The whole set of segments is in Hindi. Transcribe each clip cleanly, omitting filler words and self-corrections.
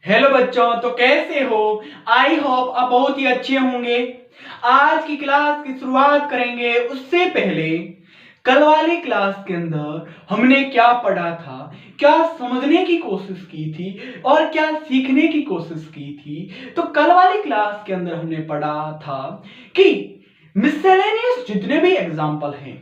हेलो बच्चों, तो कैसे हो? आई होप आप बहुत ही अच्छे होंगे। आज की क्लास की शुरुआत करेंगे उससे पहले कल वाली क्लास के अंदर हमने क्या पढ़ा था, क्या समझने की कोशिश की थी और क्या सीखने की कोशिश की थी। तो कल वाली क्लास के अंदर हमने पढ़ा था कि मिसलेनियस जितने भी एग्जाम्पल हैं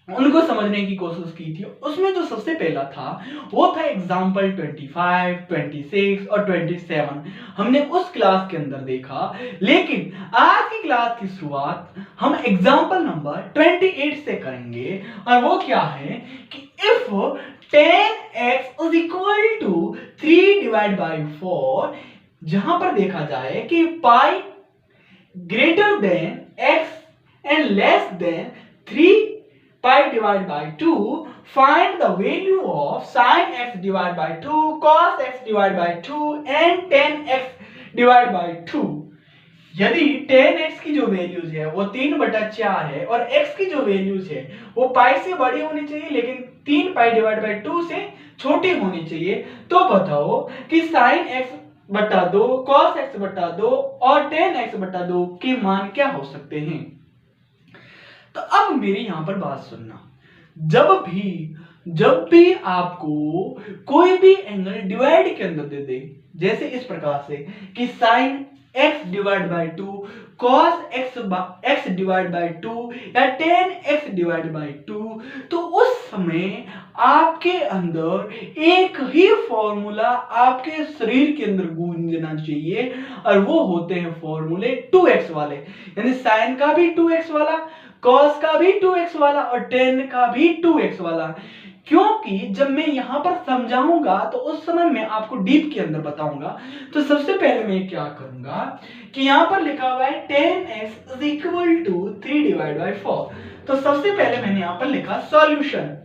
उनको समझने की कोशिश की थी। उसमें जो सबसे पहला था वो था एग्जाम्पल 25, 26 और 27। हमने उस क्लास के अंदर देखा, लेकिन आज की क्लास की शुरुआत हम एग्जाम्पल नंबर 28 से करेंगे। और वो क्या है कि if 10x is equal to 3 divide by 4, जहां पर देखा जाए कि pi greater than x and less than 3 pi divided by 2, find the value of sin x divided by 2, cos x divided by 2 and tan x divided by 2। यदि tan x की जो वैल्यूज है वो 3/4 है और x की जो वैल्यूज है वो पाई से बड़ी होनी चाहिए लेकिन 3 पाई डिवाइड बाई 2 से छोटी होनी चाहिए, तो बताओ कि sin x बटा 2, cos x बटा 2 और tan x बटा 2 के मान क्या हो सकते हैं। तो अब मेरी यहां पर बात सुनना, जब भी आपको कोई भी एंगल डिवाइड के अंदर दे दे, जैसे इस प्रकार से कि sine x divide by 2, cos x divide by 2 या टेन x डिवाइड बाई 2, तो उस समय आपके अंदर एक ही फॉर्मूला आपके शरीर के अंदर गूंजना चाहिए और वो होते हैं फॉर्मूले 2x वाले, यानी साइन का भी 2x वाला, कॉस का भी 2x वाला और टेन का भी 2x वाला। क्योंकि जब मैं यहां पर समझाऊंगा तो उस समय मैं आपको डीप के अंदर बताऊंगा। तो सबसे पहले मैं क्या करूंगा कि यहां पर लिखा हुआ है 10x is equal to 3 divide by 4। तो सबसे पहले मैंने यहां पर लिखा सॉल्यूशन।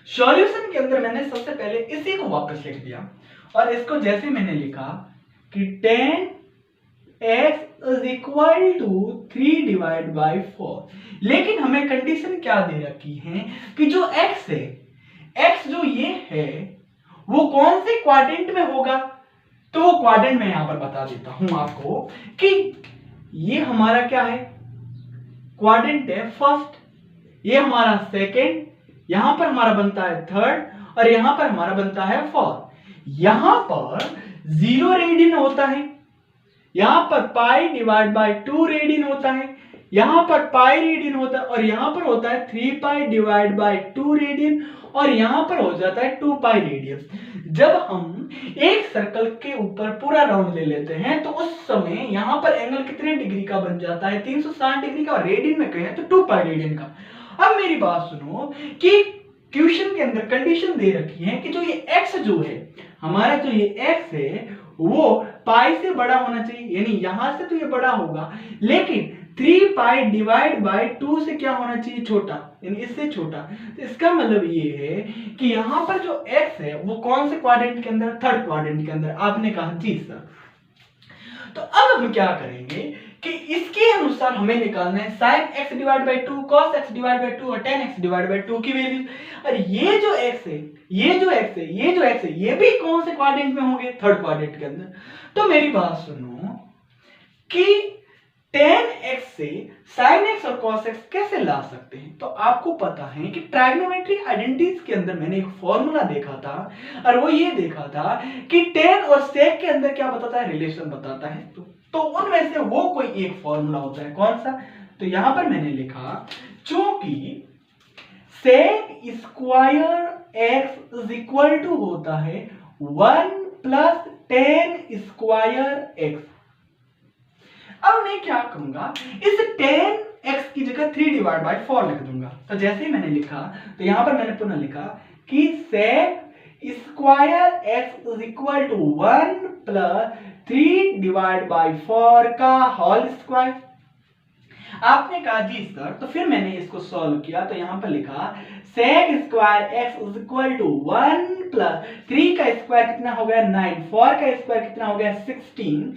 सॉल्यूशन के अंदर मैंने सबसे पहले इसी को वापस लिख दिया और इसको जैसे मैंने लिखा कि 10x is equal to 3 divide by 4, लेकिन हमें कंडीशन क्या दे रखी है कि जो x है, x जो ये है वो कौन से क्वाड्रेंट में होगा। तो वो क्वाड्रेंट में यहां पर बता देता हूं आपको कि ये हमारा क्या है, क्वाड्रेंट है फर्स्ट, ये हमारा सेकेंड, यहां पर हमारा बनता है थर्ड और यहां पर हमारा बनता है फोर्थ। यहां पर 0 रेडियन होता है, यहां पर पाई डिवाइड बाई 2 रेडियन होता है, यहां पर पाई रेडियन होता है और यहां पर होता है 3 पाई डिवाइड बाई 2 रेडियन और यहां पर हो जाता है 2 पाई रेडियन। जब हम एक सर्कल के ऊपर पूरा राउंड ले लेते हैं तो उस समय यहां पर एंगल कितने डिग्री का बन जाता है, 360 डिग्री का, और रेडियन में कहें तो 2 पाई रेडियन का। अब मेरी बात सुनो कि क्वेश्चन के अंदर कंडीशन दे रखी है कि जो ये x जो है हमारा, जो ये x है वो पाई से बड़ा होना चाहिए, यानी यहां से तो ये बड़ा होगा लेकिन 3 पाई डिवाइड बाई 2 से क्या होना चाहिए, छोटा, यानी इससे छोटा। तो इसका मतलब ये है कि यहां पर जो x है वो कौन से क्वाड्रेंट के अंदर, थर्ड क्वाड्रेंट के अंदर। आपने कहा जी सर। तो अब हम क्या करेंगे कि इसके अनुसार हमें निकालना है sin x divide by 2, cos x divide by 2 और tan x डिवाइड बाई 2 की वैल्यू। और ये जो x है, ये जो x है, ये जो x है, ये भी कौन से क्वाड्रेंट में होंगे, थर्ड क्वाड्रेंट के अंदर। तो मेरी बात सुनो कि tan x से sin x और cos x कैसे ला सकते हैं। तो आपको पता है कि ट्राइगोनोमेट्री आइडेंटिटीज के अंदर मैंने एक फॉर्मूला देखा था और वो ये देखा था कि tan और sec के अंदर क्या बताता है, रिलेशन बताता है। तो उनमें से वो कोई एक फॉर्मूला होता है, कौन सा। तो यहां पर मैंने लिखा चूंकि sec square x is equal to होता है 1 प्लस tan स्क्वायर x। अब मैं क्या करूंगा, इस tan x की जगह 3 डिवाइड बाई 4 लिख दूंगा। तो जैसे ही मैंने लिखा तो यहां पर मैंने पुनः लिखा कि sec square x is equal to 1 plus 3 divide by 4 का होल स्क्वायर। आपने कहा जी सर, तो फिर मैंने इसको सॉल्व किया तो यहां पर लिखा sec square x is equal to 1 plus 3 का स्क्वायर कितना हो गया 9, 4 का स्क्वायर कितना हो गया 16,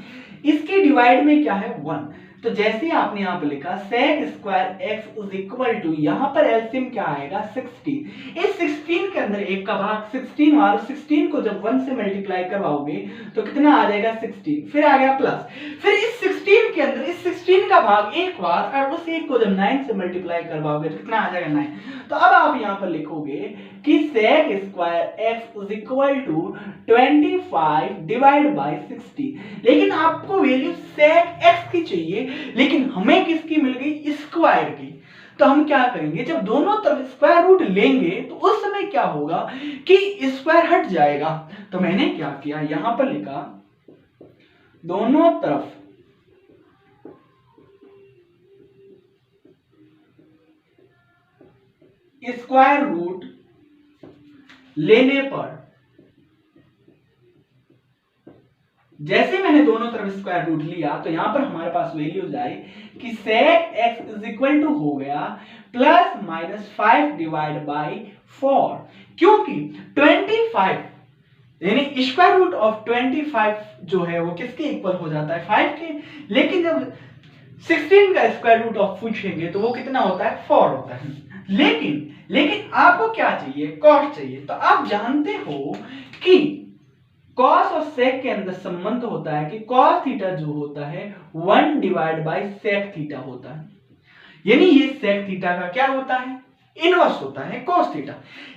इसके डिवाइड में क्या है 1। तो जैसे ही आपने यहाँ पर लिखा sec square x is equal to, यहाँ पर एलसीएम क्या आएगा 16। इस 16 के अंदर एक का भाग 16 और 16 को जब 1 से मल्टीप्लाई करवाओगे तो कितना आ जाएगा 16, फिर आ गया प्लस, फिर इस 16 के अंदर इस 16 का भाग एक बार और उस एक को जब 9 से मल्टीप्लाई करवाओगे तो कितना आ जाएगा 9। तो अब आप यहाँ पर लिखोगे कि sec square x is equal to 25 divide by 60। लेकिन आपको वैल्यू sec x की चाहिए, लेकिन हमें किसकी मिल गई, स्क्वायर की। तो हम क्या करेंगे, जब दोनों तरफ स्क्वायर रूट लेंगे तो उस समय क्या होगा कि स्क्वायर हट जाएगा। तो मैंने क्या किया, यहां पर लिखा दोनों तरफ स्क्वायर रूट लेने पर, जैसे मैंने दोनों तरफ स्क्वायर रूट लिया तो यहां पर हमारे पास वैल्यूज आए कि sec x is equal to हो गया प्लस माइनस 5 डिवाइड बाई 4, क्योंकि 25 यानी स्क्वायर रूट ऑफ 25 जो है वो किसके इक्वल हो जाता है 5 के, लेकिन जब 16 का स्क्वायर रूट ऑफ पूछेंगे तो वो कितना होता है 4 होता है। लेकिन आपको क्या चाहिए, कॉस चाहिए। तो आप जानते हो कि कॉस और सेक के अंदर संबंध होता है कि कॉस थीटा जो होता है 1 डिवाइड बाई सेक थीटा होता है, यानी ये सेक थीटा का क्या होता है, इनवर्स होता है कॉस थीटा।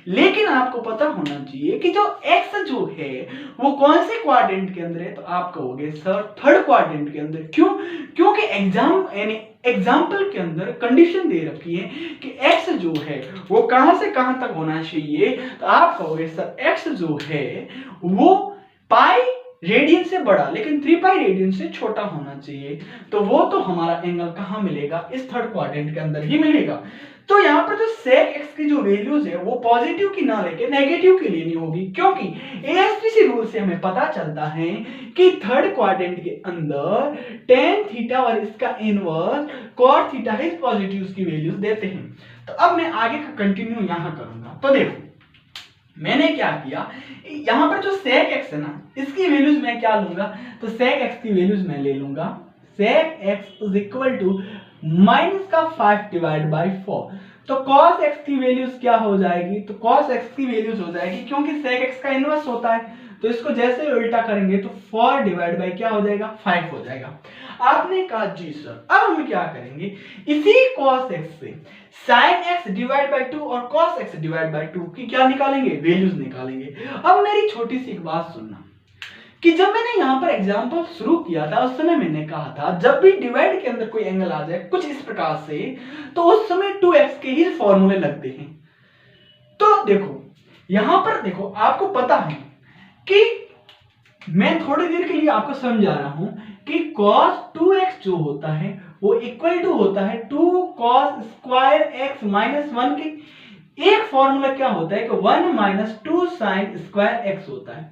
लेकिन आपको पता होना चाहिए कि जो x जो है वो कौन से क्वाड्रेंट के अंदर है, तो आप कहोगे सर थर्ड क्वाड्रेंट के अंदर। क्यों, क्योंकि एग्जाम्पल के अंदर कंडीशन दे रखी है कि x जो है वो कहां से कहां तक होना चाहिए। तो आप कहोगे सर x जो है वो पाई रेडियन से बड़ा लेकिन 3 पाई रेडियन से छोटा होना चाहिए। तो वो तो हमारा एंगल कहां मिलेगा, इस थर्ड क्वाड्रेंट के अंदर ही मिलेगा। तो यहाँ पर जो sec x की जो वैल्यूज है वो पॉजिटिव की ना लेके नेगेटिव की लेनी होगी, क्योंकि एएसटीसी रूल से हमें पता चलता है कि थर्ड क्वाड्रेंट के अंदर tan थीटा और इसका इनवर्स cot थीटा है पॉजिटिव की वैल्यूज देते हैं। तो अब मैं आगे का कंटिन्यू यहाँ करूंगा। तो देखो मैंने क्या किया, यहाँ पर जो sec x है ना इसकी वैल्यूज मैं क्या लूंगा, तो sec x की वैल्यूज मैं ले लूंगा sec x is equal to minus का 5 डिवाइड बाई 4। तो cos x की वैल्यूज क्या हो जाएगी, तो cos x की वैल्यूज हो जाएगी, क्योंकि sec x का इनवर्स होता है तो इसको जैसे उल्टा करेंगे तो 4 डिवाइड बाई क्या हो जाएगा 5 हो जाएगा। आपने कहा जी सर अब हम क्या करेंगे, इसी cos x से sin x डिवाइड बाई 2 और cos x डिवाइड बाई 2 की क्या निकालेंगे, वैल्यूज निकालेंगे। अब मेरी छोटी सी एक बात सुनना कि जब मैंने यहाँ पर एग्जाम्पल शुरू किया था उस समय मैंने कहा था जब भी डिवाइड के अंदर कोई एंगल आ जाए कुछ इस प्रकार से तो उस समय 2x के ही फॉर्मूले लगते हैं। तो देखो यहां पर देखो आपको पता है कि मैं थोड़ी देर के लिए आपको समझा रहा हूं कि cos 2x जो होता है वो इक्वल टू होता है 2 cos स्क्वायर x माइनस 1 के एक फॉर्मूला क्या होता है कि 1 माइनस 2 sin स्क्वायर x होता है।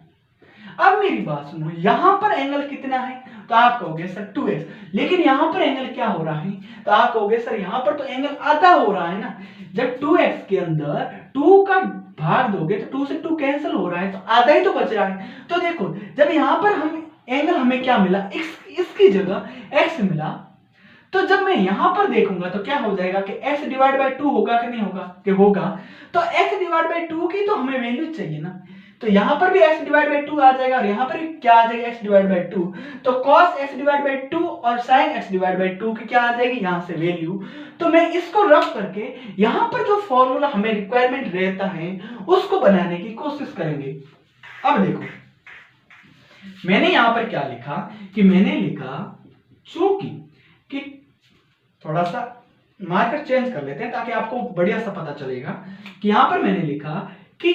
अब मेरी बात सुनो, यहां पर एंगल कितना है, तो आप कहोगे सर 2x, लेकिन यहां पर एंगल क्या हो रहा है, तो आप कहोगे सर यहां पर तो एंगल आधा हो रहा है ना। जब 2x के अंदर 2 का भाग दोगे तो 2 से 2 कैंसिल हो रहा है तो आधा ही तो बच रहा है। तो देखो जब यहां पर हम एंगल हमें क्या मिला, इसकी जगह x मिला, तो जब मैं यहां पर देखूंगा तो क्या हो जाएगा कि x डिवाइड बाई 2 होगा कि नहीं होगा, कि होगा। तो x डिवाइड बाई 2 की तो हमें वैल्यू चाहिए ना, तो यहां पर भी x डिवाइड बाई 2 आ जाएगा और यहां पर भी क्या आ जाएगा x डिवाइड बाई 2। तो cos x डिवाइड बाई 2 और sin x डिवाइड बाई 2 की क्या आ जाएगी यहां से वैल्यू। तो मैं इसको रख करके यहां पर जो फॉर्मूला हमें रिक्वायरमेंट रहता है उसको बनाने की कोशिश करेंगे। अब देखो मैंने यहां पर क्या लिखा कि मैंने लिखा चूंकि कि थोड़ा सा मार्कर चेंज कर लेते हैं ताकि आपको बढ़िया सा पता चलेगा कि यहां पर मैंने लिखा कि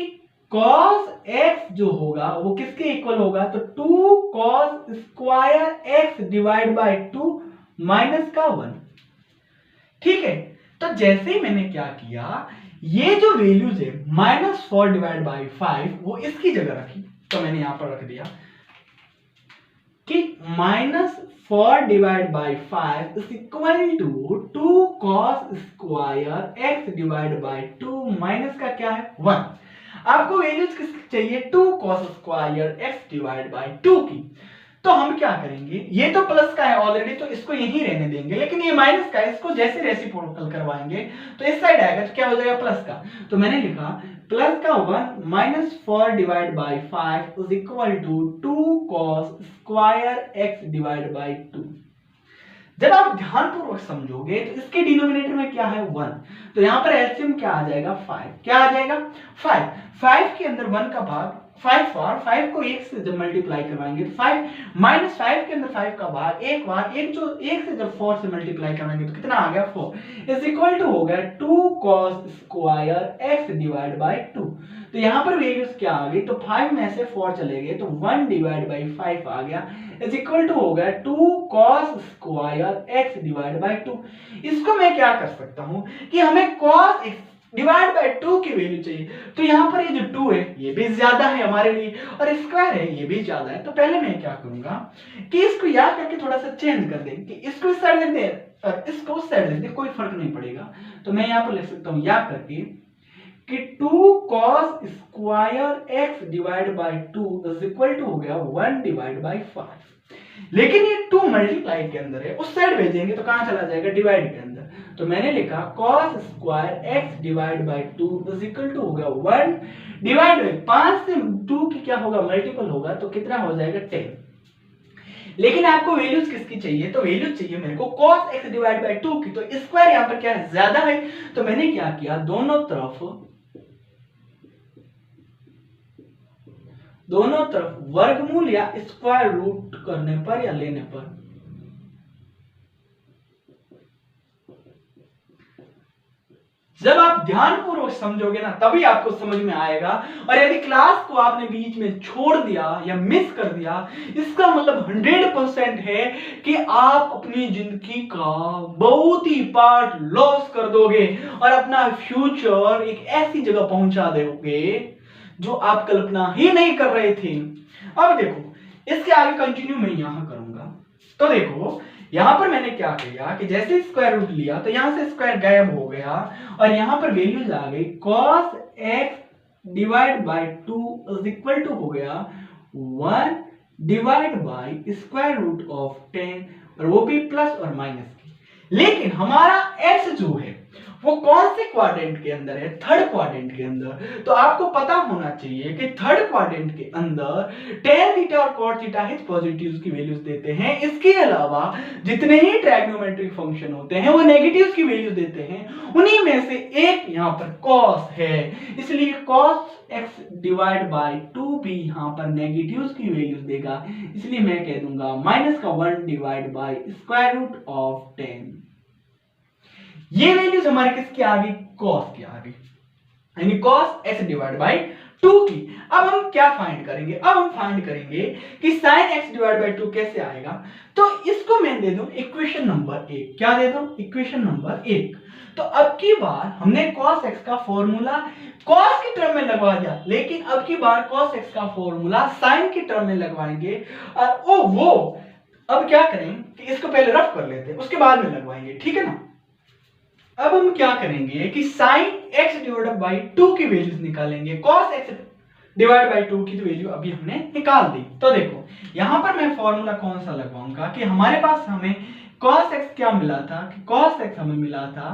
cos x जो होगा वो किसके इक्वल होगा, तो 2 cos square x divide by 2 minus का 1। ठीक है, तो जैसे ही मैंने क्या किया ये जो वैल्यूज है माइनस 4 डिवाइड बाई 5 वो इसकी जगह रखी, तो मैंने यहां पर रख दिया कि minus 4 divide by 5 is equal to 2 cos square x divide by 2 minus का क्या है 1। आपको वैल्यूज किसकी चाहिए, 2 cos square x divide by 2 की। तो हम क्या करेंगे, ये तो प्लस का है ऑलरेडी तो इसको यहीं रहने देंगे, लेकिन ये माइनस का है, इसको जैसे रेसिप्रोकल करवाएंगे तो इस साइड आएगा तो क्या हो जाएगा प्लस का। तो मैंने लिखा प्लस का 1 minus 4 divide by 5 is equal to 2 cos square x divide by 2। जब आप ध्यानपूर्वक समझोगे तो इसके डिनोमिनेटर में क्या है 1, तो यहां पर एलसीएम क्या आ जाएगा 5, क्या आ जाएगा 5। 5 के अंदर 1 का भाग 5 और 5 को 1 से जब मल्टीप्लाई करवाएंगे तो 5 माइनस 5 के अंदर 5 का भाग एक बार एक जो 1 से जब 4 से मल्टीप्लाई करवाएंगे तो कितना आ गया 4 इज इक्वल टू हो गया 2 cos square x divide by 2। तो यहां पर वैल्यूज क्या आ गई, तो 5 में से 4 चले गए तो 1 डिवाइड बाई 5 आ गया इज इक्वल टू हो गया 2 cos square x divide by 2। इसको मैं क्या कर सकता हूं कि हमें cos x डिवाइड बाय 2 की वैल्यू चाहिए, तो यहां पर ये जो 2 है ये भी ज्यादा है हमारे लिए और स्क्वायर है ये भी ज्यादा है। तो पहले मैं क्या करूंगा कि इसको याद करके थोड़ा सा चेंज कर दें कि इसको इस साइड लिख दें और इसको उस साइड लिख दें, कोई फर्क नहीं पड़ेगा। तो मैं यहां पर लिख सकता हूं याद करके कि 2 cos square x divide by 2 is equal to हो गया 1 डिवाइड बाय 5। लेकिन ये 2 मल्टीप्लाई के अंदर है, उस साइड भेजेंगे तो कहां चला जाएगा डिवाइड के अंदर। तो मैंने लिखा cos square x divide by 2 is equal to हो गया 1 डिवाइड बाय 5 से 2 की क्या होगा मल्टीपल होगा तो कितना हो जाएगा 10। लेकिन आपको वैल्यूज किसकी चाहिए, तो वैल्यूज चाहिए मेरे को cos x डिवाइड बाय 2 की। तो स्क्वायर यहां पर क्या है ज्यादा है, तो मैंने क्या किया दोनों तरफ वर्गमूल या स्क्वायर रूट करने पर या लेने पर जब आप ध्यानपूर्वक समझोगे ना तभी आपको समझ में आएगा। और यदि क्लास को आपने बीच में छोड़ दिया या मिस कर दिया इसका मतलब 100% है कि आप अपनी जिंदगी का बहुत ही पार्ट लॉस कर दोगे और अपना फ्यूचर एक ऐसी जगह पहुंचा दोगे जो आप कल्पना ही नहीं कर रहे थे। अब देखो इसके आगे कंटिन्यू मैं यहां करूंगा। तो देखो यहां पर मैंने क्या किया कि जैसे स्क्वायर रूट लिया तो यहां से स्क्वायर गायब हो गया और यहां पर वैल्यूज आ गई cos x divide by 2 is equal to हो गया 1 divide by square root of 10 और वो भी प्लस और माइनस की। लेकिन हमारा x जो है वो कौन से क्वाड्रेंट के अंदर है, थर्ड क्वाड्रेंट के अंदर। तो आपको पता होना चाहिए कि थर्ड क्वाड्रेंट के अंदर tan थीटा और cot थीटा हिच पॉजिटिव्स की वैल्यूज देते हैं। इसके अलावा जितने ही ट्रायगोनोमेट्रिक फंक्शन होते हैं वो नेगेटिव्स की वैल्यूज देते हैं। उन्हीं में से एक यहाँ पर cos है, इसलिए cos x डिवाइड बाय 2 भी यहाँ पर नेगेटिव्स की वैल्यूज देगा, इसलिए मैं कह दूंगा माइनस का 1 divide by square root of 10। ये वैल्यूज हमारे किसकी आ गई, cos की आ गई, यानी cos x डिवाइड बाय 2 की। अब हम क्या फाइंड करेंगे, अब हम फाइंड करेंगे कि sin x डिवाइड बाय 2 कैसे आएगा। तो इसको मैं दे दूं इक्वेशन नंबर 1। क्या दे दूं, इक्वेशन नंबर 1। तो अब की बार हमने cos x का फॉर्मूला cos की टर्म में लगवा दिया, लेकिन अब की बार cos x का फॉर्मूला sin की टर्म में लगवाएंगे। और वो अब क्या करें कि इसको पहले रफ कर लेते हैं उसके बाद में लगवाएंगे, ठीक है ना। अब हम क्या करेंगे कि sin x डिवाइड बाई 2 की वैल्यूज निकालेंगे। cos x डिवाइड बाई 2 की वैल्यू अभी हमने निकाल दी। तो देखो यहां पर मैं फॉर्मूला कौन सा लगवाऊंगा कि हमारे पास हमें cos x क्या मिला था कि cos x हमें मिला था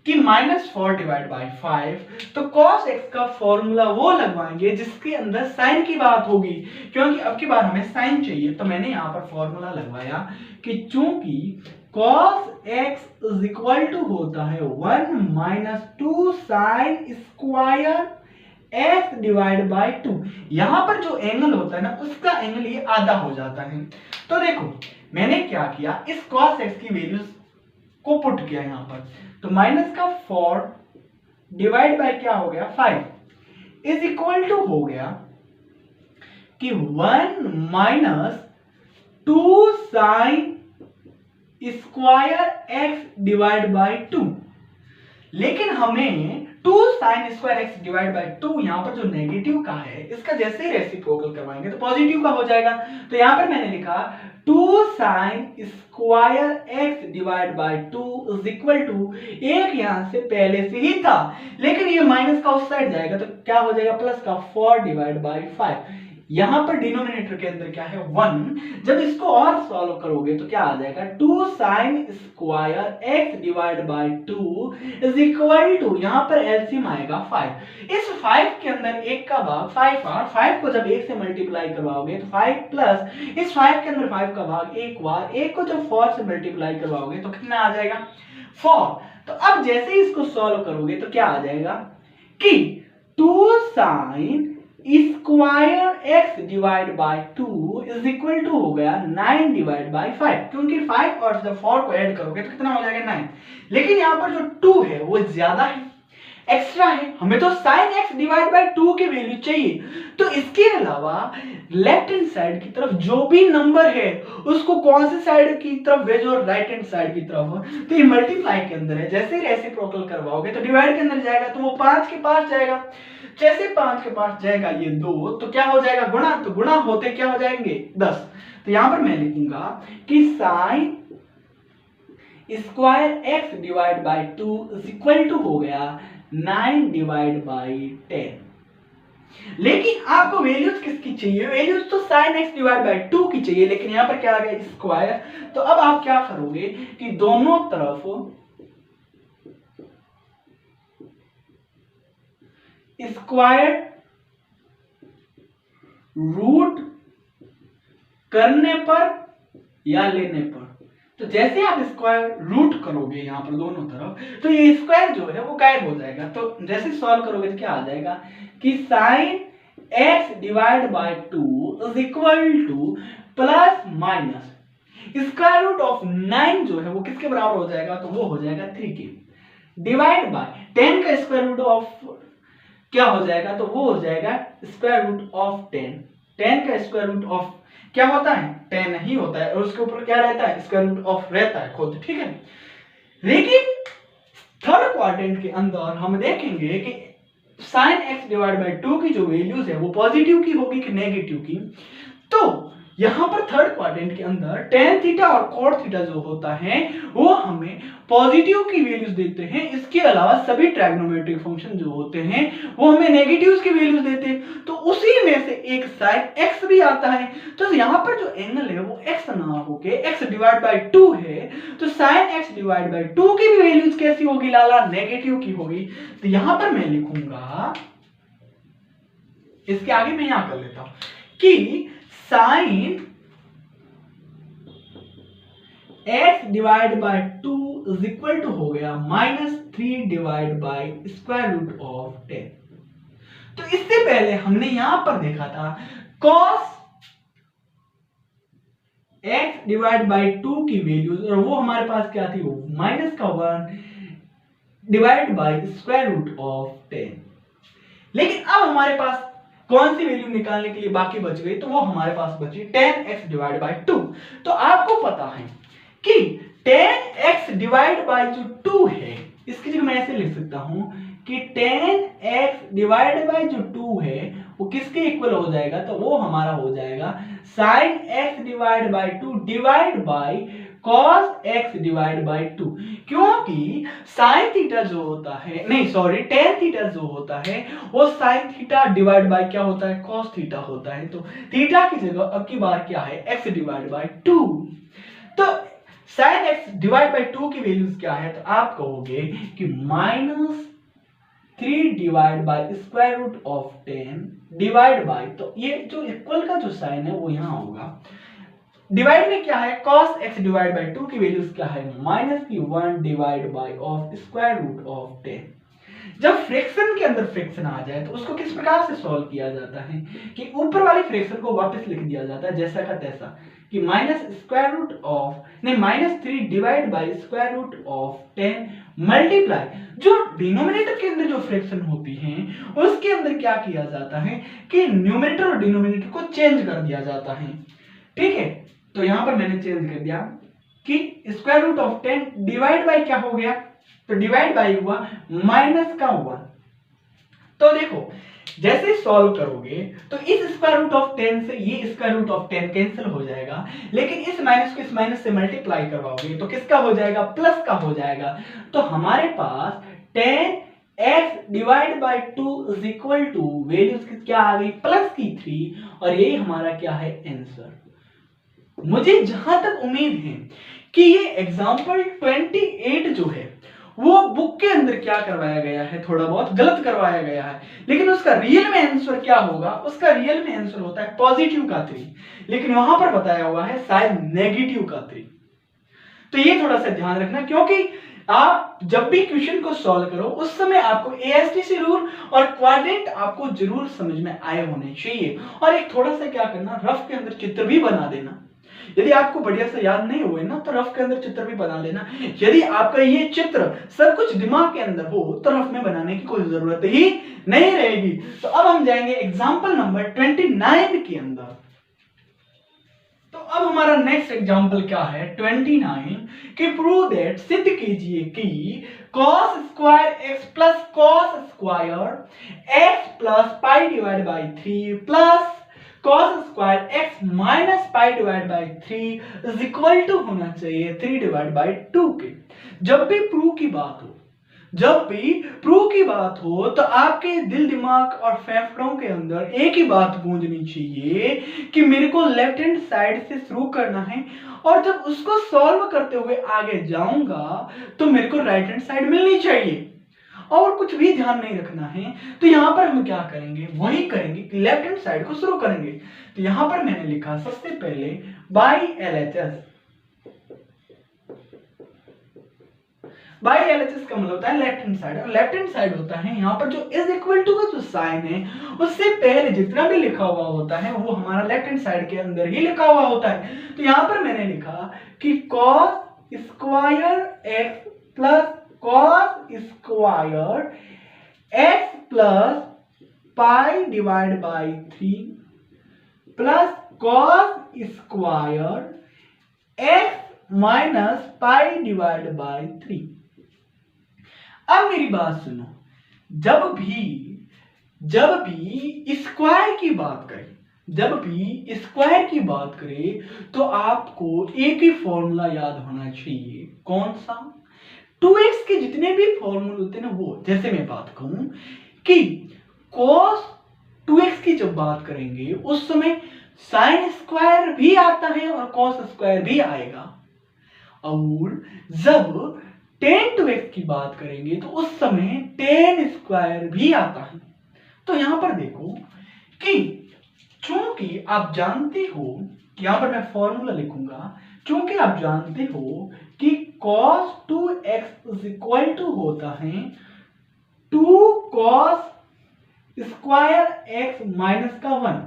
कि -4 डिवाइड बाई 5। तो cos x का फॉर्मूला वो लगवाएंगे जिसके अंदर sin की बात होगी, क्योंकि अब की बार हमें sin चाहिए। तो मैंने यहां पर फॉर्मूला लगवाया कि चूंकि cos x is equal to होता है 1 minus 2 sin square x divide by 2। यहां पर जो एंगल होता है ना उसका एंगल ये आधा हो जाता है। तो देखो मैंने क्या किया, इस cos x की वैल्यूज को पुट किया यहां पर। तो माइनस का 4 डिवाइड बाय क्या हो गया 5 इज इक्वल टू हो गया कि 1 minus 2 sin square x divide by 2। लेकिन हमें 2 sin square x divide by 2 यहां पर जो नेगेटिव का है इसका जैसे ही रेसिप्रोकल करवाएंगे तो पॉजिटिव का हो जाएगा। तो यहां पर मैंने लिखा 2 sin square x divide by 2 is equal to, एक यहां से पहले से ही था लेकिन ये माइनस का उस साइड जाएगा तो क्या हो जाएगा प्लस का 4 डिवाइड बाय 5। यहाँ पर डिनोमिनेटर के अंदर क्या है 1। जब इसको और सॉल्व करोगे तो क्या आ जाएगा 2 sin square x divide by 2 is equal to, यहाँ पर एलसीएम आएगा 5। इस 5 के अंदर एक का भाग 5 और 5 को जब 1 से मल्टीप्लाई करवाओगे तो 5 प्लस इस 5 के अंदर 5 का भाग एक बार, एक को जब 4 से मल्टीप्लाई करवाओगे तो कितना आ जाएगा 4। तो अब जैसे ही इसको सॉल्व करोगे तो क्या आ जाएगा कि 2 sin square x divide by 2 is equal to हो गया 9 डिवाइड बाय 5, क्योंकि 5 और जब 4 को ऐड करोगे तो कितना हो जाएगा 9। लेकिन यहाँ पर जो 2 है वो ज्यादा है, एक्स्ट्रा है, हमें तो sin x डिवाइड बाय 2 की वैल्यू चाहिए। तो इसके अलावा लेफ्ट हैंड साइड की तरफ जो भी नंबर है उसको कौन से साइड की तरफ भेजो, राइट हैंड साइड की तरफ। तो ये मल्टीप्लाई के अंदर है, जैसे ही रेसिप्रोकल करवाओगे तो डिवाइड के अंदर जाएगा तो वो 5 के पास जाएगा, जैसे 5 के पास जाएगा ये 2 तो क्या हो जाएगा गुणा, तो गुणा होते क्या हो जाएंगे 10। तो यहां पर मैं लिखूंगा कि sin square x divide by 2 is equal to हो गया 9 डिवाइड बाय 10। लेकिन आपको वैल्यूज किसकी चाहिए, वैल्यूज तो sin x डिवाइड बाय 2 की चाहिए, लेकिन यहां पर क्या आ गया स्क्वायर। तो अब आप क्या करोगे कि दोनों तरफ स्क्वायर रूट करने पर या लेने पर, तो जैसे आप स्क्वायर रूट करोगे यहां पर दोनों तरफ तो ये स्क्वायर जो है वो गायब हो जाएगा। तो जैसे सॉल्व करोगे तो क्या आ जाएगा कि sin x divide by 2 is equal to plus minus square root of 9 जो है वो किसके बराबर हो जाएगा, तो वो हो जाएगा 3 के, डिवाइड बाय 10 का स्क्वायर रूट ऑफ क्या हो जाएगा, तो वो हो जाएगा स्क्वायर रूट ऑफ 10। 10 का स्क्वायर रूट ऑफ क्या होता है 10 ही होता है, और उसके ऊपर क्या रहता है स्क्वायर रूट ऑफ रहता है खुद, ठीक है। लेकिन थर्ड क्वाड्रेंट के अंदर हम देखेंगे कि sin x डिवाइड बाय 2 की जो वैल्यूज है वो पॉजिटिव की होगी कि नेगेटिव की। तो यहां पर थर्ड क्वाड्रेंट के अंदर tan थीटा और cot थीटा जो होता है वो हमें पॉजिटिव की वैल्यूज देते हैं, इसके अलावा सभी ट्राइगोनोमेट्रिक फंक्शन जो होते हैं वो हमें नेगेटिव्स की वैल्यूज देते हैं। तो उसी में से एक साइड x भी आता है, तो यहां पर जो एंगल है वो x ना होके x डिवाइड बाय 2 है, तो sin x डिवाइड बाय 2 की भी वैल्यूज कैसी होगी लाला, नेगेटिव की होगी। तो यहां पर मैं लिखूंगा, इसके आगे मैं यहां कर लेता हूं कि sin x divide by 2 is equal to हो गया -3 divide by square root of 10। तो इससे पहले हमने यहां पर देखा था cos x डिवाइड बाय 2 की वैल्यूज, और वो हमारे पास क्या थी, वो -1 divide by square root of 10। लेकिन अब हमारे पास कौन सी वैल्यू निकालने के लिए बाकी बच गई, तो वो हमारे पास बची 10x डिवाइड बाय 2। तो आपको पता है कि 10x डिवाइड बाय जो 2 है, इसकी जगह मैं ऐसे लिख सकता हूं कि 10x डिवाइड बाय जो 2 है वो किसके इक्वल हो जाएगा, तो वो हमारा हो जाएगा sin x divide by 2 divide by cos x divide by 2। क्योंकि sin थीटा जो होता है, नहीं सॉरी tan थीटा जो होता है वो sin थीटा डिवाइड बाय क्या होता है, cos थीटा होता है। तो थीटा की जगह अब की बार क्या है, x डिवाइड बाय 2। तो sin x डिवाइड बाय 2 की वैल्यूज क्या है, तो आप कहोगे कि -3 divide by square root of 10 divide by, तो ये जो इक्वल का जो साइन है वो यहां होगा, डिवाइड में क्या है cos x डिवाइड बाय 2 की वैल्यूज क्या है -1 divide by of square root of 10। जब फ्रैक्शन के अंदर फ्रैक्शन आ जाए तो उसको किस प्रकार से सॉल्व किया जाता है कि ऊपर वाली फ्रैक्शन को वापस लिख दिया जाता है जैसा का तैसा, कि -3 divide by square root of 10 multiply जो डिनोमिनेटर के अंदर जो फ्रैक्शन होती हैं उसके अंदर क्या किया जाता है कि न्यूमरेटर और डिनोमिनेटर को चेंज कर दिया जाता है, ठीक है। तो यहां पर मैंने चेंज कर दिया कि square root of 10 divide by क्या हो गया, तो डिवाइड बाय हुआ -1। तो देखो जैसे सॉल्व करोगे तो इस स्क्वायर रूट ऑफ 10 से ये स्क्वायर रूट ऑफ 10 कैंसिल हो जाएगा, लेकिन इस माइनस को इस माइनस से मल्टीप्लाई करवाओगे तो किसका हो जाएगा, प्लस का हो जाएगा। तो हमारे पास 10 x divide by 2 is equal to value उसकी क्या आ गई प्लस की 3 और ये हमारा क्या है आंसर। मुझे जहां तक उम्मीद है कि ये एग्जाम्पल 28 जो है वो बुक के अंदर क्या करवाया गया है, थोड़ा बहुत गलत करवाया गया है, लेकिन उसका रियल में आंसर क्या होगा, उसका रियल में आंसर होता है पॉजिटिव का 3, लेकिन वहां पर बताया हुआ है शायद नेगेटिव का 3। तो ये थोड़ा सा ध्यान रखना, क्योंकि आप जब भी क्वेश्चन को सॉल्व करो उस समय आपको एएसटीसी रूल और क्वाड्रेंट आपको जरूर समझ में आए होने चाहिए। और एक थोड़ा सा क्या करना, रफ के अंदर चित्र भी बना देना। यदि आपको बढ़िया से याद नहीं हुए ना तो रफ के अंदर चित्र भी बना लेना। यदि आपका ये चित्र सब कुछ दिमाग के अंदर हो तो रफ में बनाने की कोई जरूरत ही नहीं रहेगी। तो अब हम जाएंगे एग्जाम्पल नंबर 29 के अंदर। तो अब हमारा नेक्स्ट एग्जाम्पल क्या है 29 कि प्रूव दैट, सिद्ध कीजिए कि cos square x plus cos square x plus pi divide by 3 plus cos square x minus pi divide by 3 is equal to होना चाहिए 3 डिवाइड बाई 2 के। जब भी प्रूव की बात हो, जब भी प्रूव की बात हो तो आपके दिल दिमाग और फेफड़ों के अंदर एक ही बात गूंजनी चाहिए कि मेरे को लेफ्ट हैंड साइड से शुरू करना है और जब उसको सॉल्व करते हुए आगे जाऊंगा तो मेरे को राइट हैंड साइड मिलनी चाहिए और कुछ भी ध्यान नहीं रखना है। तो यहां पर हम क्या करेंगे, वही करेंगे कि लेफ्ट हैंड साइड को शुरू करेंगे। तो यहां पर मैंने लिखा सबसे पहले बाई एलएचएस। बाई एलएचएस का मतलब होता है लेफ्ट हैंड साइड, और लेफ्ट हैंड साइड होता है यहाँ पर जो इज इक्वल टू का जो साइन है उससे पहले जितना भी लिखा हुआ होता है वो हमारा लेफ्ट हैंड साइड के अंदर ही लिखा हुआ होता है। तो यहाँ पर मैंने लिखा कि cos square x plus cos square x plus pi divide by 3 plus cos square x minus pi divide by 3। अब मेरी बात सुनो, जब भी स्क्वायर की बात करें, जब भी स्क्वायर की बात करें तो आपको एक ही फॉर्मूला याद होना चाहिए। कौन सा? 2x के जितने भी फॉर्मूले होते हैं ना वो, जैसे मैं बात कहूं कि cos 2x की जब बात करेंगे उस समय साइन स्क्वायर भी आता है और cos स्क्वायर भी आएगा, और जब tan 2x की बात करेंगे तो उस समय tan स्क्वायर भी आता है। तो यहां पर देखो कि चूंकि आप जानते हो, यहां पर मैं फॉर्मूला लिखूंगा, चूंकि आप जानते हो कि cos 2x is equal to होता है 2 cos स्क्वायर x माइनस का 1।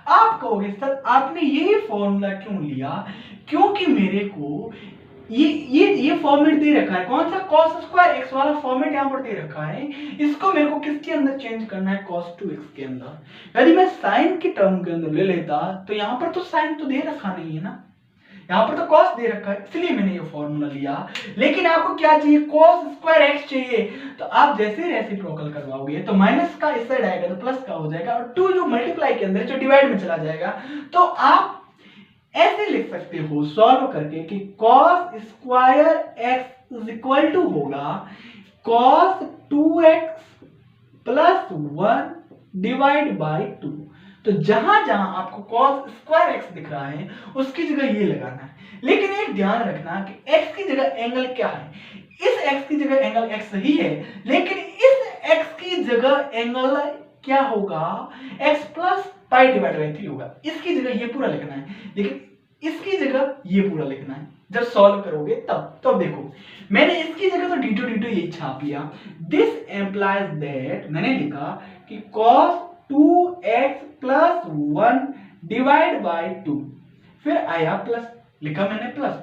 आप कहोगे सर आपने ये फॉर्मूला क्यों लिया, क्योंकि मेरे को ये फॉर्मेट दे रखा है। कौन सा? cos स्क्वायर x वाला फॉर्मेट यहां पर दे रखा है, इसको मेरे को किसके अंदर चेंज करना है, cos 2x के अंदर। यदि मैं साइन के टर्म के अंदर ले लेता तो यहां पर तो साइन तो दे रखा नहीं है ना, यहां पर तो cos दे रखा है, इसलिए मैंने ये फॉर्मूला लिया। लेकिन आपको क्या चाहिए, cos स्क्वायर x चाहिए। तो आप जैसे रेसिप्रोकल करवाओगे तो माइनस का इस साइड आएगा तो प्लस का हो जाएगा, और 2 जो मल्टीप्लाई के अंदर जो डिवाइड में चला जाएगा। तो आप ऐसे लिख सकते हो सॉल्व करके कि cos square x is equal to होगा cos 2x plus 1 divide by 2। तो जहां जहां आपको cos स्क्वायर x दिख रहा है उसकी जगह ये लगाना है। लेकिन एक ध्यान रखना कि x की जगह एंगल क्या है, इस x की जगह एंगल x ही है, लेकिन इस x की जगह एंगल क्या होगा, x plus pi divide by 3 होगा। इसकी जगह ये पूरा लिखना है, लेकिन इसकी जगह ये पूरा लिखना है। जब सॉल्व करोगे तब देखो मैंने इसकी जगह तो d2 यही छाप लिया। दिस एम्प्लाइज दैट, मैंने लिखा कि cos 2x plus 1 divide by 2, फिर आया प्लस, लिखा मैंने plus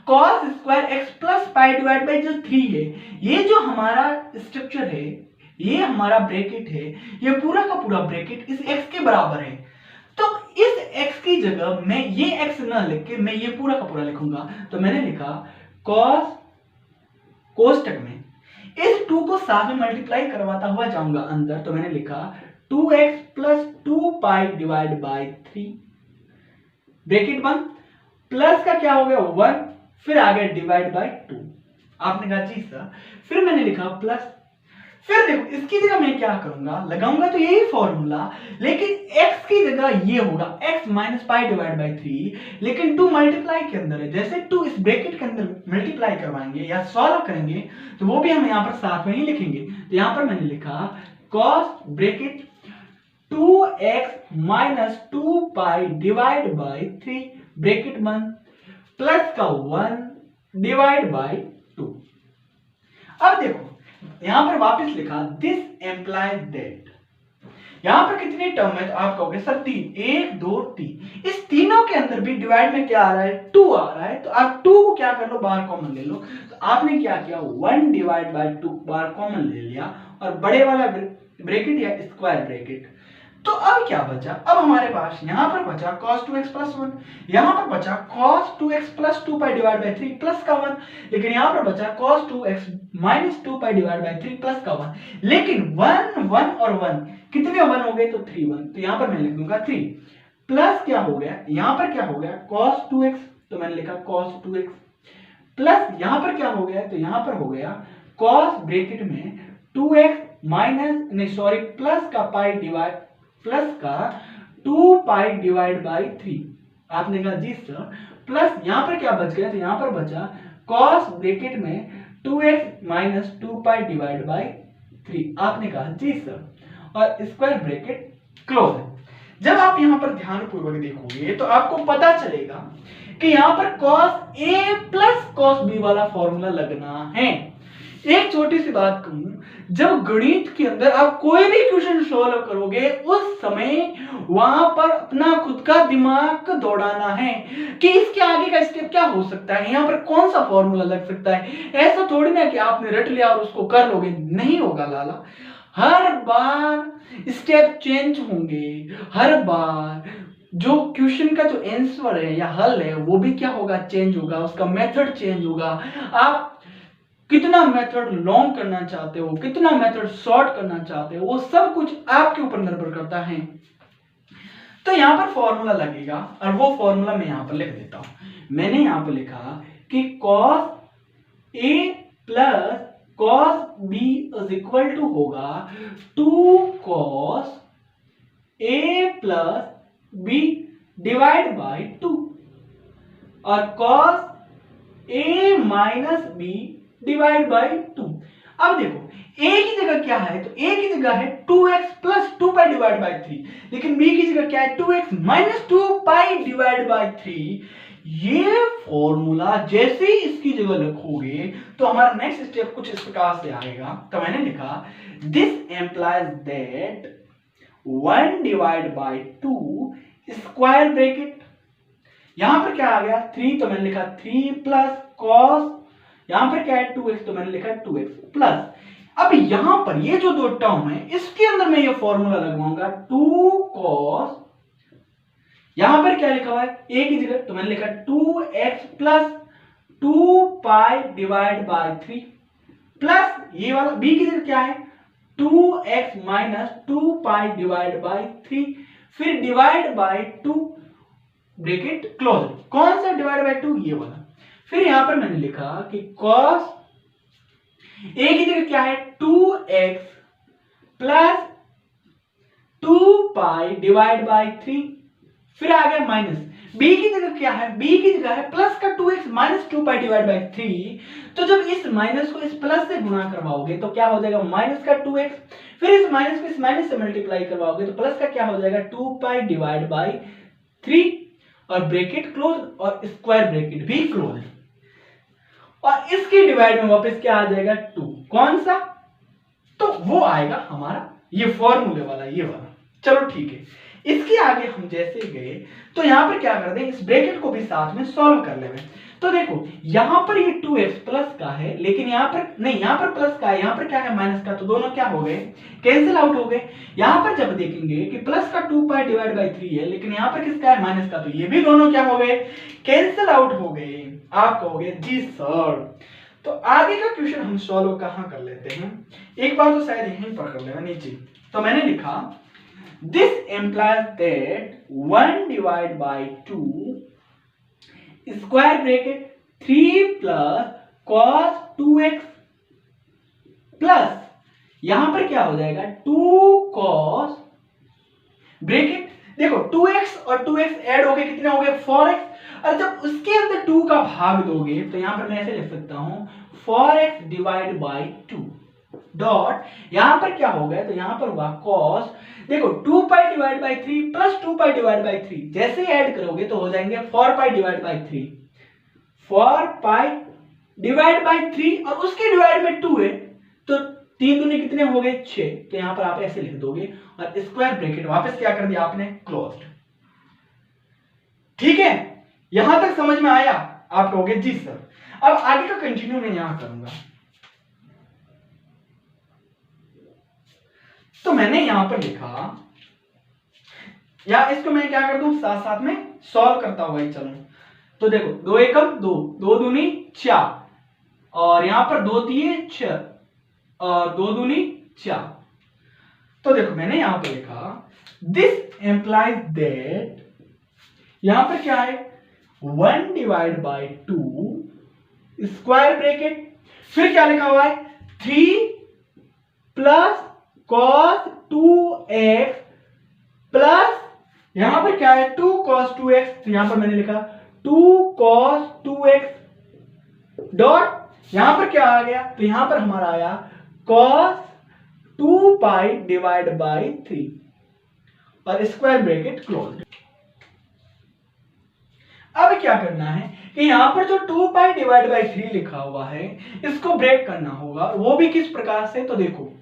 cos square x plus pi divide by जो 3 है, ये जो हमारा स्ट्रक्चर है, ये हमारा ब्रैकेट है, ये पूरा का पूरा ब्रैकेट इस x के बराबर है। तो इस x की जगह मैं ये x ना लिख के मैं ये पूरा का पूरा लिखूंगा। तो मैंने लिखा cos, कोष्टक में इस 2 को साथ में मल्टीप्लाई करवाता हुआ जाऊंगा अंदर, तो मैंने लिखा 2x plus 2 pi divide by 3 bracket बंद, प्लस का क्या हो गया 1, फिर आ गया डिवाइड बाई 2। आपने कहा जी सर, फिर मैंने लिखा प्लस, फिर देखो इसकी जगह मैं क्या करूंगा, लगाऊंगा तो यही फॉर्मूला, लेकिन x की जगह ये होगा x minus pi divide by 3, लेकिन 2 मल्टीप्लाई के अंदर है, जैसे 2 इस ब्रैकेट के अंदर मल्टीप्लाई करवाएंगे या सॉल्व करेंगे तो वो भी हम यहाँ पर साथ में ही लिखेंगे। तो यहाँ पर मैंने लिखा cos bracket 2x minus 2 pi divide by 3 bracket बंद प्लस का 1 डिवाइड बाई 2। अब देखो यहां पर वापस लिखा दिस एम्प्लाइज दैट, यहां पर कितने टर्म है तो आप कहोगे सर 3, 1 2 3, इस तीनों के अंदर भी डिवाइड में क्या आ रहा है 2 आ रहा है, तो आप 2 को क्या कर लो बाहर कॉमन ले लो। तो आपने क्या किया 1 डिवाइड बाई 2 बाहर कॉमन ले लिया और बड़े वाला ब्रैकेट या स्क्वायर ब्रैकेट। तो अब क्या बचा, अब हमारे पास यहां पर बचा cos 2x प्लस 1, यहां पर बचा cos 2x plus 2 pi divide by 3 plus का 1, लेकिन यहां पर बचा cos 2x minus 2 pi divide by 3 plus का 1, लेकिन 1 1 और 1 कितने 1 हो गए तो 3 1, तो यहां पर मैं लिख दूंगा 3 प्लस क्या हो गया, यहां पर क्या हो गया cos 2x, तो मैंने लिखा cos 2x प्लस यहां पर क्या हो गया, तो यहां पर हो गया cos ब्रैकेट में 2x माइनस नहीं सॉरी प्लस का पाई डिवाइड प्लस का 2 पाई डिवाइड बाई 3, आपने कहा जी सर, प्लस यहां पर क्या बच गया, तो यहां पर बचा cos ब्रैकेट में 2x minus 2 pi divide by 3, आपने कहा जी सर, और स्क्वायर ब्रैकेट क्लोज है। जब आप यहां पर ध्यानपूर्वक देखोगे तो आपको पता चलेगा कि यहां पर cos a plus cos b वाला फॉर्मूला लगना है। एक छोटी सी बात कहूं, जब गणित के अंदर आप कोई भी क्वेश्चन सॉल्व करोगे उस समय वहां पर अपना खुद का दिमाग दौड़ाना है कि इसके आगे का स्टेप क्या हो सकता है, यहाँ पर कौन सा फॉर्मूला लग सकता है। ऐसा थोड़ी ना कि आपने रट लिया और उसको कर लोगे, नहीं होगा लाला। हर बार स्टेप चेंज होंगे, हर बार जो क्वेश्चन का जो आंसर है या हल है वो भी क्या होगा चेंज होगा, उसका मेथड चेंज होगा। आप कितना मेथड लॉन्ग करना चाहते हो, कितना मेथड शॉर्ट करना चाहते हो, वो सब कुछ आपके ऊपर निर्भर करता है। तो यहां पर फॉर्मूला लगेगा और वो फॉर्मूला मैं यहां पर लिख देता हूं। मैंने यहां पर लिखा कि cos a plus cos b is equal to होगा 2 cos a plus b divide by 2 और cos a minus b divide by 2। अब देखो a की जगह क्या है, तो a की जगह है 2x plus 2 pi divide by 3, लेकिन b की जगह क्या है 2x minus 2 pi divide by 3। ये फॉर्मूला जैसे ही इसकी जगह रखोगे तो हमारा नेक्स्ट स्टेप कुछ इस प्रकार से आएगा। तो मैंने लिखा this implies that 1 divide by 2 square bracket, यहां पर क्या आ गया 3, तो मैंने लिखा 3 प्लस cos, यहां पर क्या है 2x, तो मैंने लिखा 2x प्लस, अब यहां पर ये जो दो टर्म है इसके अंदर मैं ये फॉर्मूला लगवाऊंगा 2 cos, यहां पर क्या लिखा हुआ है a की जगह, तो मैंने लिखा 2x plus 2 pi divide by 3 plus ये वाला b की जगह क्या है 2x minus 2 pi divide by 3, फिर डिवाइड बाई 2 ब्रैकेट क्लोज। कौन सा डिवाइड बाई 2, ये वाला। फिर यहां पर मैंने लिखा कि cos a की जगह क्या है 2x plus 2 pi divide by 3, फिर आ गया माइनस b की जगह क्या है, b की जगह है प्लस का 2x minus 2 pi divide by 3। तो जब इस माइनस को इस प्लस से गुणा करवाओगे तो क्या हो जाएगा माइनस का 2x, फिर इस माइनस को इस माइनस से मल्टीप्लाई करवाओगे तो प्लस का क्या हो जाएगा 2 पाई डिवाइड बाई 3 और ब्रैकेट क्लोज और स्क्वायर ब्रैकेट भी क्लोज है, और इसके डिवाइड में वापस क्या आ जाएगा 2, कौन सा, तो वो आएगा हमारा ये फॉर्मूले वाला ये वाला। चलो ठीक है, इसके आगे हम जैसे गए तो यहां पर क्या कर दें इस ब्रैकेट को भी साथ में सॉल्व कर लेंगे। तो देखो यहां पर ये 2x प्लस का है, लेकिन यहां पर नहीं, यहां पर प्लस का है, यहां पर क्या है माइनस का, तो दोनों क्या हो गए कैंसिल आउट हो गए। यहां पर जब देखेंगे कि प्लस का 2 पाई डिवाइड बाई 3 है, लेकिन यहां पर किसका है माइनस का, तो ये भी दोनों क्या हो गए कैंसिल आउट हो गए। आप कहोगे जी सर, तो आगे का क्वेश्चन हम सॉल्व कहां कर लेते हैं, एक बार तो शायद यहीं पर कर लेगा नीचे। तो मैंने लिखा this implies that 1 divide by 2 square bracket 3 plus cos 2x plus यहां पर क्या हो जाएगा 2 cos ब्रैकेट, देखो 2x और 2x ऐड हो गए, कितने हो गए 4x, और जब उसके अंदर 2 का भाग दोगे तो यहां पर मैं ऐसे लिख सकता हूं 4x डिवाइड बाई 2 डॉट, यहां पर क्या हो गया, तो यहां पर हुआ cos, देखो 2 पाई divide by 3 plus 2 pi divide by 3, जैसे ऐड करोगे तो हो जाएंगे 4 पाई divide by 3, 4 pi divide by 3 और उसके डिवाइड में 2 है, तो 3 दूनी कितने हो गए 6, तो यहां पर आप ऐसे लिख दोगे और स्क्वायर ब्रैकेट वापस क्या कर दिया आपने क्लोज्ड। ठीक है, यहां तक समझ में आया? आप कहोगे जी सर। अब आगे का कंटिन्यू मैं यहां करूंगा। तो मैंने यहां पर लिखा, या इसको मैं क्या कर दूं साथ साथ में सॉल्व करता हुआ ही चलूं। तो देखो 2 एकम 2, 2 दूनी 4, और यहां पर 2 तिये 6 और 2 दूनी 4। तो देखो मैंने यहां पर लिखा दिस एम्प्लाइज दैट, यहां पर क्या है 1 डिवाइड बाई 2 स्क्वायर ब्रैकेट, फिर क्या लिखा हुआ है 3 प्लस cos 2x प्लस यहां पर क्या है 2 cos 2x, तो यहां पर मैंने लिखा 2 cos 2x डॉट, यहां पर क्या आ गया, तो यहां पर हमारा आया cos 2 पाई डिवाइड बाई 3 और स्क्वायर ब्रैकेट क्लोज। अब क्या करना है कि यहां पर जो 2 पाई डिवाइड बाई 3 लिखा हुआ है इसको ब्रेक करना होगा, वो भी किस प्रकार से, तो देखो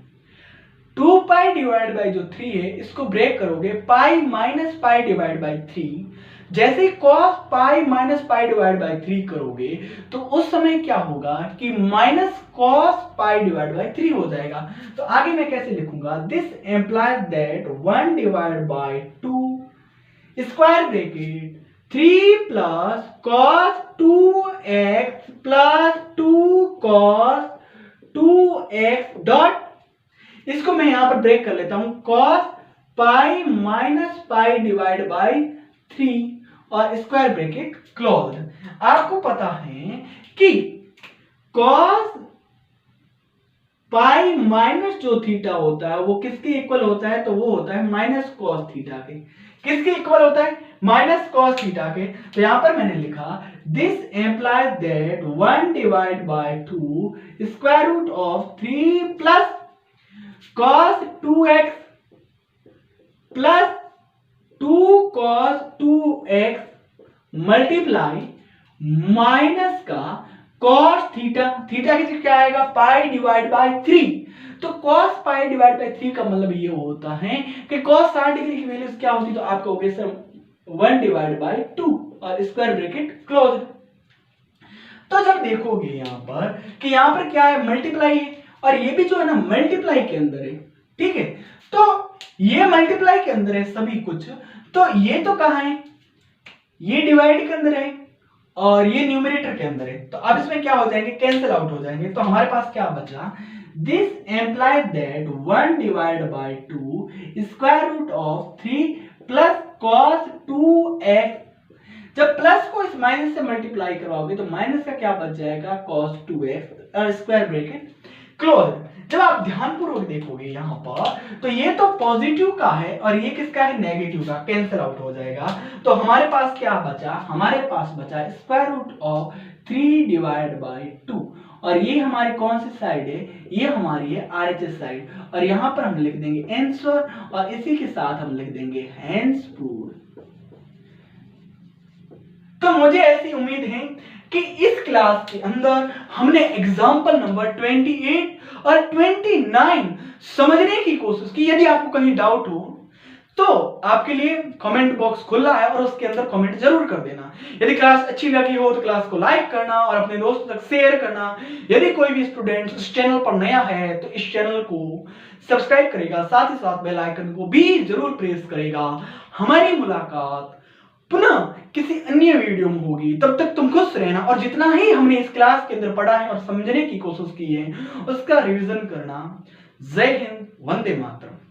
2 पाई डिवाइड बाई जो 3 है इसको ब्रेक करोगे pi minus pi divide by 3, जैसे ही cos pi minus pi divide by 3 करोगे तो उस समय क्या होगा कि minus cos pi divide by 3 हो जाएगा। तो आगे मैं कैसे लिखूंगा, this implies that 1 divide by 2 square bracket 3 plus cos 2x plus 2 cos 2x dot, इसको मैं यहां पर ब्रेक कर लेता हूं cos pi minus pi divide by 3 और स्क्वायर ब्रैकेट क्लोज। आपको पता है कि cos पाई माइनस जो थीटा होता है वो किसके इक्वल होता है, तो वो होता है माइनस cos थीटा के। किसके इक्वल होता है, माइनस cos थीटा के। तो यहां पर मैंने लिखा this implies that 1 divide by 2 square root of 3 plus cos 2x plus 2 cos 2x multiply minus का cos थीटा, थीटा की क्या आएगा पाई डिवाइड बाई 3, तो cos पाई डिवाइड बाई 3 का मतलब ये होता है कि cos 60 डिग्री की वैल्यू क्या होती, तो आपका हो गया सर 1 डिवाइड बाई 2 और स्क्वायर ब्रैकेट क्लोज। तो जब देखोगे यहां पर कि यहां पर क्या है मल्टीप्लाई है, और ये भी जो है ना मल्टीप्लाई के अंदर है, ठीक है, तो ये मल्टीप्लाई के अंदर है सभी कुछ, तो ये तो कहां है, ये डिवाइड के अंदर है और ये न्यूमरेटर के अंदर है, तो अब इसमें क्या हो जाएंगे कैंसिल आउट हो जाएंगे। तो हमारे पास क्या बचा, this implies that 1 divide by 2 square root of 3 plus cos 2x, जब प्लस को इस माइनस से मल्टीप्लाई करवाओगे तो माइनस का क्या बच जाएगा cos 2x और स्क्वायर ब्रैकेट क्लोज। जब आप ध्यानपूर्वक देखोगे यहां पर तो ये तो पॉजिटिव का है और ये किसका है नेगेटिव का, कैंसिल आउट हो जाएगा। तो हमारे पास क्या बचा, हमारे पास बचा square root of 3 divide by 2, और ये हमारी कौन सी साइड है, ये हमारी है RHS साइड, और यहां पर हम लिख देंगे आंसर और इसी के साथ हम लिख देंगे हेंस प्रूव्ड। तो मुझे ऐसी उम्मीद है कि इस क्लास के अंदर हमने एग्जाम्पल नंबर 28 और 29 समझने की कोशिश की। यदि आपको कहीं डाउट हो तो आपके लिए कमेंट बॉक्स खुला है और उसके अंदर कमेंट जरूर कर देना। यदि क्लास अच्छी लगी हो तो क्लास को लाइक करना और अपने दोस्तों तक शेयर करना। यदि कोई भी स्टूडेंट इस चैनल पर नया है तो इस चैनल को सब्सक्राइब करेगा, साथ ही साथ बेल आइकन को भी जरूर प्रेस करेगा। हमारी मुलाकात पुनः किसी अन्य वीडियो में होगी, तब तक तुम खुश रहना और जितना ही हमने इस क्लास के अंदर पढ़ा है और समझने की कोशिश की है उसका रिवीजन करना। जय हिंद, वंदे मातरम।